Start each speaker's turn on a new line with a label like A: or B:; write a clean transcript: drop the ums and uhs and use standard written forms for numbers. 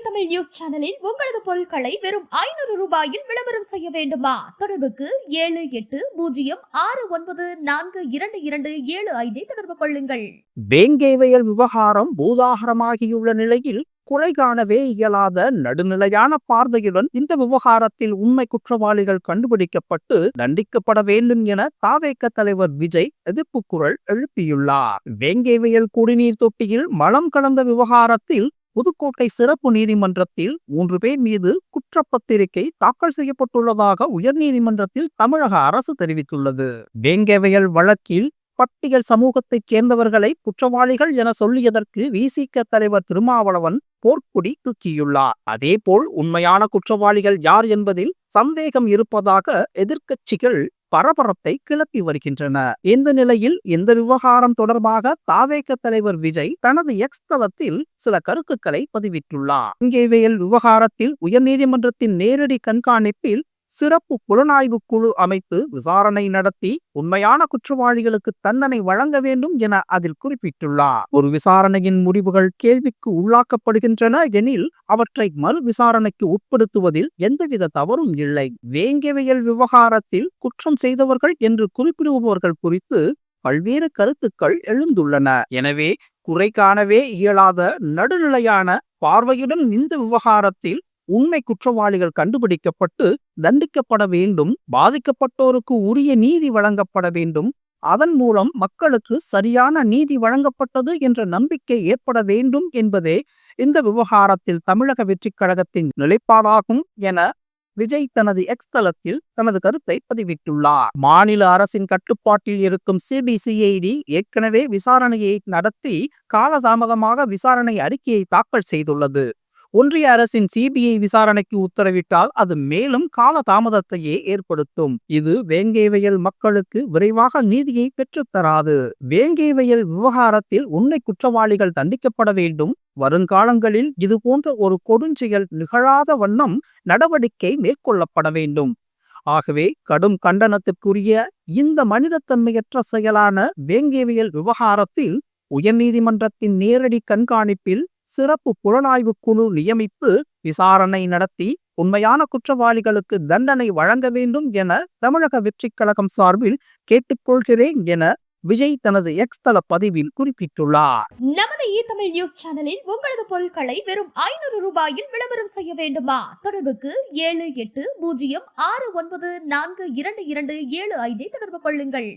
A: Tamil news சேனலில் உங்களது பொருட்களை வெறும் 500 ரூபாயில் விளம்பரம் செய்ய வேண்டுமா? தொடர்புக்கு 7806942275 தொடர்பு கொள்ளுங்கள்.
B: வேங்கை விவகாரம் பூதாகரமாகியுள்ள நிலையில் குறை காணவே இயலாத நடுநிலையான பார்வையுடன் இந்த விவகாரத்தில் உண்மை குற்றவாளிகள் கண்டுபிடிக்கப்பட்டு தண்டிக்கப்பட வேண்டும் என தாவேக தலைவர் விஜய் எதிர்ப்பு குரல் எழுப்பியுள்ளார். வேங்கை குடிநீர் தொட்டியில் மலம் கலந்த விவகாரத்தில் புதுக்கோட்டை சிறப்பு நீதிமன்றத்தில் 3 பேர் மீது குற்றப்பத்திரிகை தாக்கல் செய்யப்பட்டுள்ளதாக உயர்நீதிமன்றத்தில் தமிழக அரசு தெரிவித்துள்ளது. வேங்கை வழக்கில் பட்டியல் சமூகத்தைச் சேர்ந்தவர்களை குற்றவாளிகள் என சொல்லியதற்கு விசிக தலைவர் திருமாவளவன் போர்க்குடி தூக்கியுள்ளார். அதேபோல் உண்மையான குற்றவாளிகள் யார் என்பதில் சந்தேகம் இருப்பதாக எதிர்க்கட்சிகள் பரபரப்பை கிளப்பி வருகின்றன. இந்த நிலையில் இந்த விவகாரம் தொடர்பாக தாவேக தலைவர் விஜய் தனது எக்ஸ் தளத்தில் சில கருத்துக்களை பதிவிட்டுள்ளார். வேங்கை விவகாரத்தில் உயர்நீதிமன்றத்தின் நேரடி கண்காணிப்பில் சிறப்பு புலனாய்வு குழு அமைத்து விசாரணை நடத்தி உண்மையான குற்றவாளிகளுக்கு தண்டனை வழங்க வேண்டும் என அதில் குறிப்பிட்டுள்ளார். ஒரு விசாரணையின் முடிவுகள் கேள்விக்கு உள்ளாக்கப்படுகின்றன எனில் அவற்றை மறு விசாரணைக்கு உட்படுத்துவதில் எந்தவித தவறும் இல்லை. வேங்கை விவகாரத்தில் குற்றம் செய்தவர்கள் என்று குறிப்பிடுபவர்கள் குறித்து பல்வேறு கருத்துக்கள் எழுந்துள்ளன. எனவே குறை காணவே இயலாத நடுநிலையான பார்வையுடன் இந்த விவகாரத்தில் உண்மை குற்றவாளிகள் கண்டுபிடிக்கப்பட்டு தண்டிக்கப்பட வேண்டும். பாதிக்கப்பட்டோருக்கு உரிய நீதி வழங்கப்பட வேண்டும். அதன் மூலம் மக்களுக்கு சரியான நீதி வழங்கப்பட்டது என்ற நம்பிக்கை ஏற்பட வேண்டும் என்பதே இந்த விவகாரத்தில் தமிழக வெற்றிக் கழகத்தின் நிலைப்பாடாகும் என விஜய் தனது எக்ஸ் தளத்தில் தனது கருத்தை பதிவிட்டுள்ளார். மாநில அரசின் கட்டுப்பாட்டில் இருக்கும் சிபிசிஐடி ஏற்கனவே விசாரணையை நடத்தி காலதாமதமாக விசாரணை அறிக்கையை தாக்கல் செய்துள்ளது. ஒன்றிய அரசின் சிபிஐ விசாரணைக்கு உத்தரவிட்டால் அது மேலும் கால தாமதத்தையே ஏற்படுத்தும். இது வேங்கை மக்களுக்கு விரைவாக நீதியை பெற்றுத்தராது. வேங்கை விவகாரத்தில் உண்மை குற்றவாளிகள் தண்டிக்கப்பட வேண்டும். வருங்காலங்களில் இதுபோன்ற ஒரு கொடுஞ்செயல் நிகழாத வண்ணம் நடவடிக்கை மேற்கொள்ளப்பட வேண்டும். ஆகவே கடும் கண்டனத்திற்குரிய இந்த மனிதத்தன்மையற்ற செயலான வேங்கை விவகாரத்தில் உயர்நீதிமன்றத்தின் நேரடி கண்காணிப்பில் சிறப்பு புலனாய்வு குழு நியமித்து விசாரணை நடத்தி உண்மையான குற்றவாளிகளுக்கு தண்டனை வழங்க வேண்டும் என தமிழக வெற்றிக் கழகம் சார்பில் கேட்டுக்கொள்கிறேன் என விஜய் தனது எக்ஸ் தள பதிவில் குறிப்பிட்டுள்ளார்.
A: நமது தமிழ் நியூஸ் சேனலில் உங்களது பொருட்களை வெறும் 500 ரூபாயில் விளம்பரம் செய்ய வேண்டுமா? தொடர்புக்கு 7806942275 தொடர்பு கொள்ளுங்கள்.